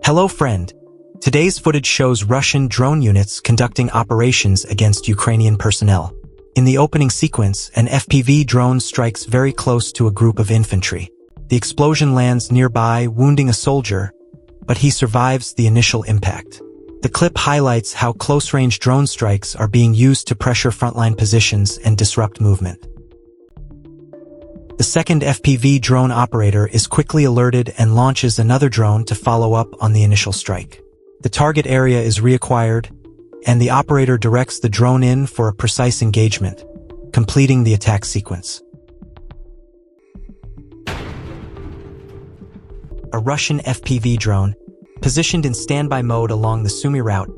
Hello friend. Today's footage shows Russian drone units conducting operations against Ukrainian personnel. In the opening sequence, an FPV drone strikes very close to a group of infantry. The explosion lands nearby, wounding a soldier, but he survives the initial impact. The clip highlights how close-range drone strikes are being used to pressure frontline positions and disrupt movement. The second FPV drone operator is quickly alerted and launches another drone to follow up on the initial strike. The target area is reacquired, and the operator directs the drone in for a precise engagement, completing the attack sequence. A Russian FPV drone, positioned in standby mode along the Sumy route,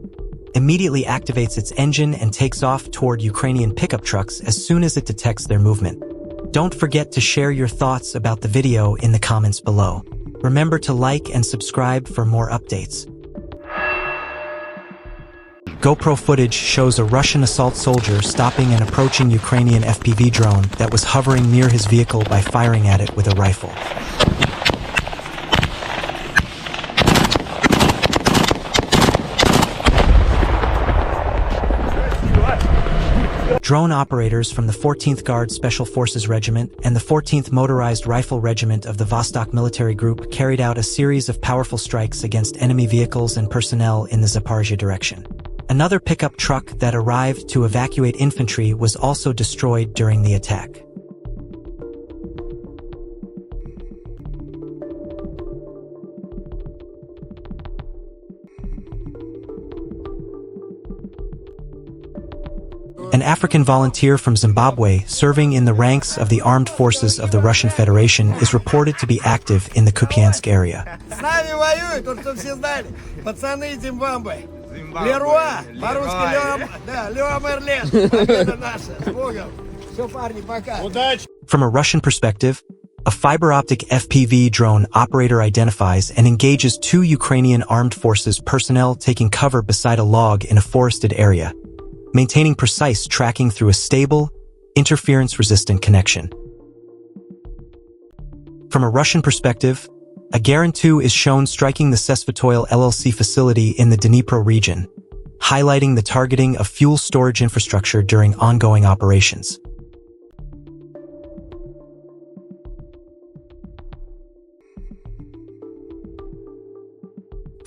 immediately activates its engine and takes off toward Ukrainian pickup trucks as soon as it detects their movement. Don't forget to share your thoughts about the video in the comments below. Remember to like and subscribe for more updates. GoPro footage shows a Russian assault soldier stopping an approaching Ukrainian FPV drone that was hovering near his vehicle by firing at it with a rifle. Drone operators from the 14th Guard Special Forces Regiment and the 14th Motorized Rifle Regiment of the Vostok Military Group carried out a series of powerful strikes against enemy vehicles and personnel in the Zaporizhzhia direction. Another pickup truck that arrived to evacuate infantry was also destroyed during the attack. An African volunteer from Zimbabwe serving in the ranks of the armed forces of the Russian Federation is reported to be active in the Kupiansk area. From a Russian perspective, a fiber-optic FPV drone operator identifies and engages two Ukrainian armed forces personnel taking cover beside a log in a forested area, maintaining precise tracking through a stable, interference-resistant connection. From a Russian perspective, a Garand-2 is shown striking the Sesvatoil LLC facility in the Dnipro region, highlighting the targeting of fuel storage infrastructure during ongoing operations.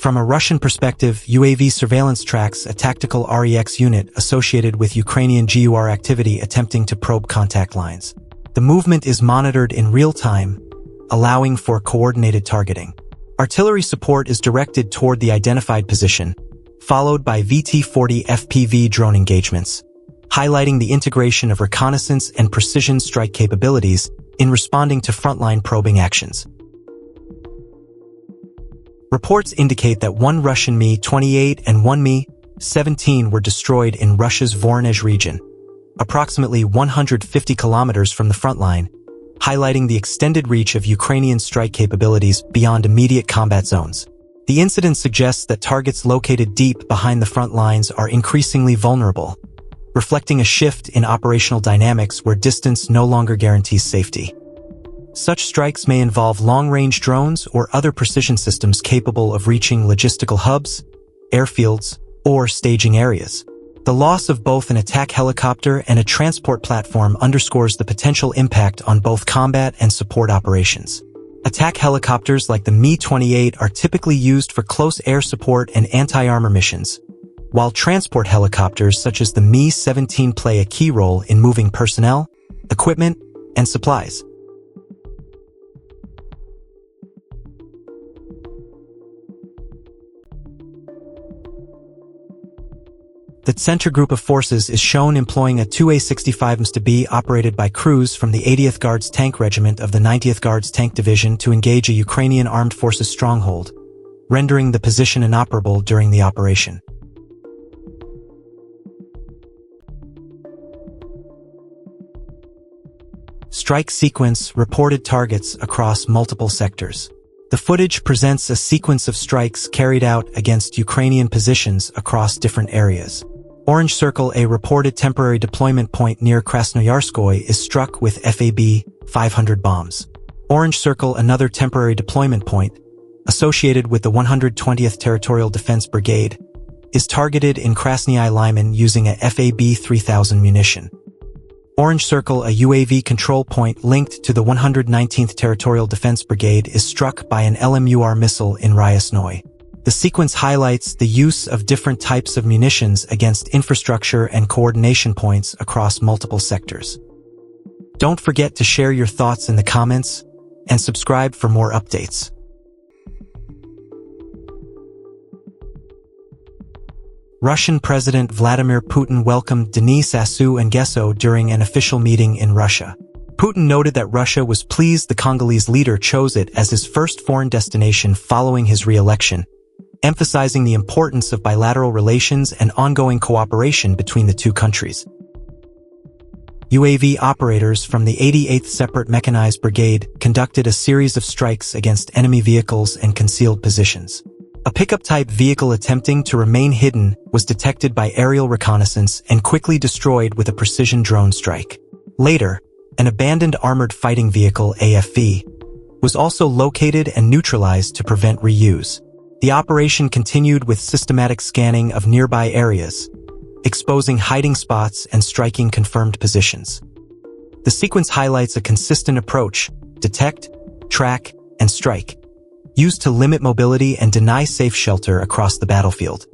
From a Russian perspective, UAV surveillance tracks a tactical REX unit associated with Ukrainian GUR activity attempting to probe contact lines. The movement is monitored in real time, allowing for coordinated targeting. Artillery support is directed toward the identified position, followed by VT-40 FPV drone engagements, highlighting the integration of reconnaissance and precision strike capabilities in responding to frontline probing actions. Reports indicate that one Russian Mi-28 and one Mi-17 were destroyed in Russia's Voronezh region, approximately 150 kilometers from the front line, highlighting the extended reach of Ukrainian strike capabilities beyond immediate combat zones. The incident suggests that targets located deep behind the front lines are increasingly vulnerable, reflecting a shift in operational dynamics where distance no longer guarantees safety. Such strikes may involve long-range drones or other precision systems capable of reaching logistical hubs, airfields, or staging areas. The loss of both an attack helicopter and a transport platform underscores the potential impact on both combat and support operations. Attack helicopters like the Mi-28 are typically used for close air support and anti-armor missions, while transport helicopters such as the Mi-17 play a key role in moving personnel, equipment, and supplies. The center group of forces is shown employing a 2A-65 MSTB operated by crews from the 80th Guards Tank Regiment of the 90th Guards Tank Division to engage a Ukrainian armed forces stronghold, rendering the position inoperable during the operation. Strike sequence reported targets across multiple sectors. The footage presents a sequence of strikes carried out against Ukrainian positions across different areas. Orange Circle, a reported temporary deployment point near Krasnoyarskoye, is struck with FAB 500 bombs. Orange Circle, another temporary deployment point, associated with the 120th Territorial Defense Brigade, is targeted in Krasnyi Lyman using a FAB 3000 munition. Orange Circle, a UAV control point linked to the 119th Territorial Defense Brigade, is struck by an LMUR missile in Ryasnoy. The sequence highlights the use of different types of munitions against infrastructure and coordination points across multiple sectors. Don't forget to share your thoughts in the comments and subscribe for more updates. Russian President Vladimir Putin welcomed Denis Sassou Nguesso during an official meeting in Russia. Putin noted that Russia was pleased the Congolese leader chose it as his first foreign destination following his re-election, emphasizing the importance of bilateral relations and ongoing cooperation between the two countries. UAV operators from the 88th Separate Mechanized Brigade conducted a series of strikes against enemy vehicles and concealed positions. A pickup-type vehicle attempting to remain hidden was detected by aerial reconnaissance and quickly destroyed with a precision drone strike. Later, an abandoned armored fighting vehicle AFV was also located and neutralized to prevent reuse. The operation continued with systematic scanning of nearby areas, exposing hiding spots and striking confirmed positions. The sequence highlights a consistent approach: detect, track, and strike, used to limit mobility and deny safe shelter across the battlefield.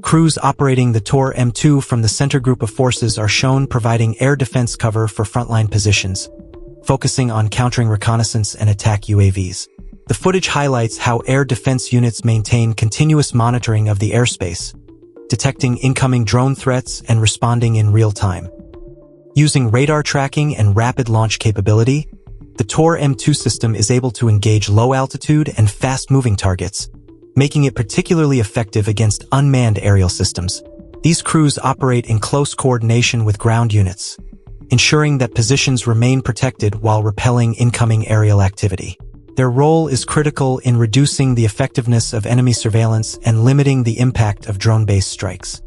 Crews operating the Tor M2 from the center group of forces are shown providing air defense cover for frontline positions, focusing on countering reconnaissance and attack UAVs. The footage highlights how air defense units maintain continuous monitoring of the airspace, detecting incoming drone threats and responding in real time. Using radar tracking and rapid launch capability, the Tor M2 system is able to engage low-altitude and fast-moving targets, making it particularly effective against unmanned aerial systems. These crews operate in close coordination with ground units, ensuring that positions remain protected while repelling incoming aerial activity. Their role is critical in reducing the effectiveness of enemy surveillance and limiting the impact of drone-based strikes.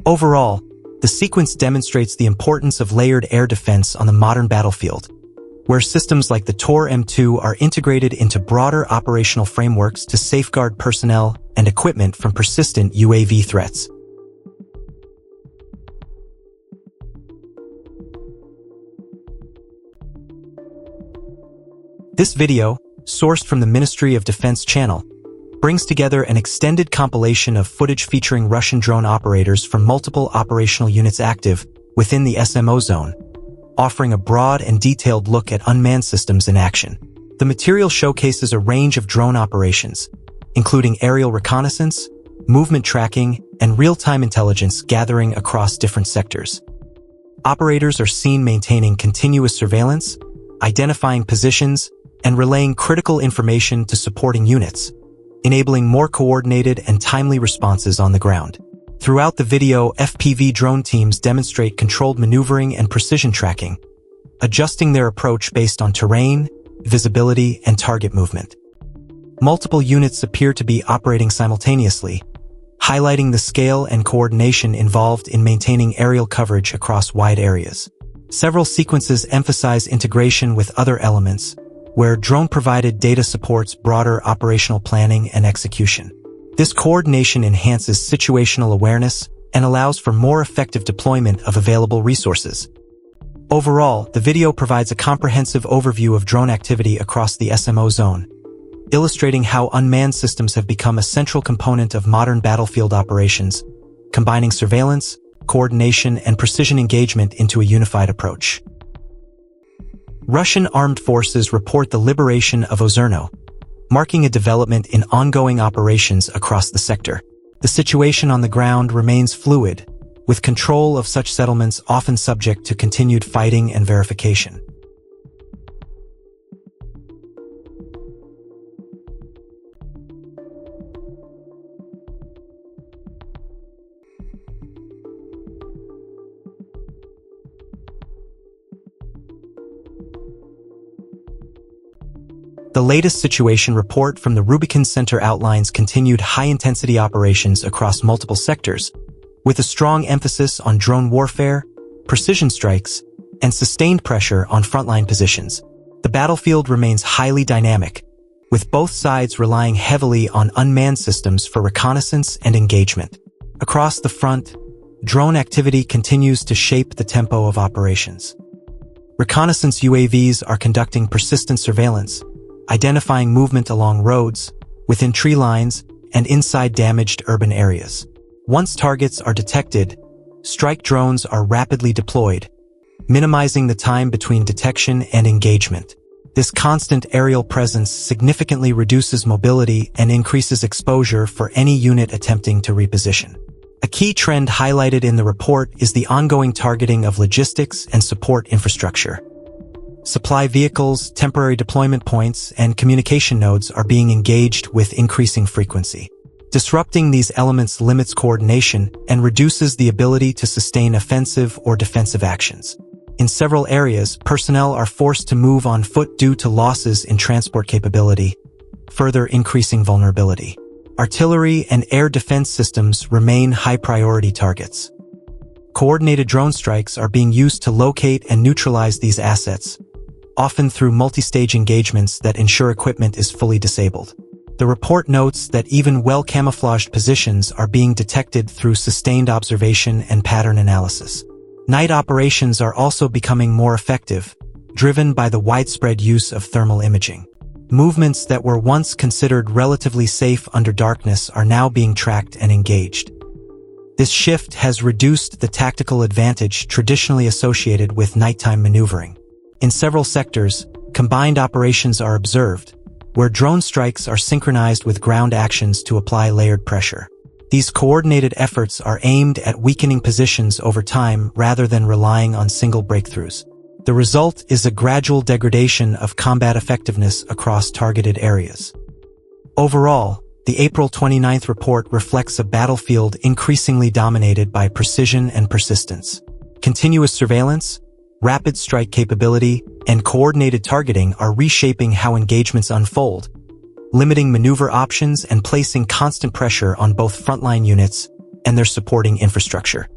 Overall, the sequence demonstrates the importance of layered air defense on the modern battlefield, where systems like the Tor M2 are integrated into broader operational frameworks to safeguard personnel and equipment from persistent UAV threats. This video, sourced from the Ministry of Defense channel, brings together an extended compilation of footage featuring Russian drone operators from multiple operational units active within the SMO zone, offering a broad and detailed look at unmanned systems in action. The material showcases a range of drone operations, including aerial reconnaissance, movement tracking, and real-time intelligence gathering across different sectors. Operators are seen maintaining continuous surveillance, identifying positions, and relaying critical information to supporting units, enabling more coordinated and timely responses on the ground. Throughout the video, FPV drone teams demonstrate controlled maneuvering and precision tracking, adjusting their approach based on terrain, visibility, and target movement. Multiple units appear to be operating simultaneously, highlighting the scale and coordination involved in maintaining aerial coverage across wide areas. Several sequences emphasize integration with other elements, where drone-provided data supports broader operational planning and execution. This coordination enhances situational awareness and allows for more effective deployment of available resources. Overall, the video provides a comprehensive overview of drone activity across the SMO zone, illustrating how unmanned systems have become a central component of modern battlefield operations, combining surveillance, coordination, and precision engagement into a unified approach. Russian armed forces report the liberation of Ozerno, marking a development in ongoing operations across the sector. The situation on the ground remains fluid, with control of such settlements often subject to continued fighting and verification. The latest situation report from the Rubicon Center outlines continued high-intensity operations across multiple sectors, with a strong emphasis on drone warfare, precision strikes, and sustained pressure on frontline positions. The battlefield remains highly dynamic, with both sides relying heavily on unmanned systems for reconnaissance and engagement. Across the front, drone activity continues to shape the tempo of operations. Reconnaissance UAVs are conducting persistent surveillance, identifying movement along roads, within tree lines, and inside damaged urban areas. Once targets are detected, strike drones are rapidly deployed, minimizing the time between detection and engagement. This constant aerial presence significantly reduces mobility and increases exposure for any unit attempting to reposition. A key trend highlighted in the report is the ongoing targeting of logistics and support infrastructure. Supply vehicles, temporary deployment points, and communication nodes are being engaged with increasing frequency. Disrupting these elements limits coordination and reduces the ability to sustain offensive or defensive actions. In several areas, personnel are forced to move on foot due to losses in transport capability, further increasing vulnerability. Artillery and air defense systems remain high-priority targets. Coordinated drone strikes are being used to locate and neutralize these assets, often through multi-stage engagements that ensure equipment is fully disabled. The report notes that even well-camouflaged positions are being detected through sustained observation and pattern analysis. Night operations are also becoming more effective, driven by the widespread use of thermal imaging. Movements that were once considered relatively safe under darkness are now being tracked and engaged. This shift has reduced the tactical advantage traditionally associated with nighttime maneuvering. In several sectors, combined operations are observed, where drone strikes are synchronized with ground actions to apply layered pressure. These coordinated efforts are aimed at weakening positions over time rather than relying on single breakthroughs. The result is a gradual degradation of combat effectiveness across targeted areas. Overall, the April 29th report reflects a battlefield increasingly dominated by precision and persistence. Continuous surveillance, rapid strike capability, and coordinated targeting are reshaping how engagements unfold, limiting maneuver options and placing constant pressure on both frontline units and their supporting infrastructure.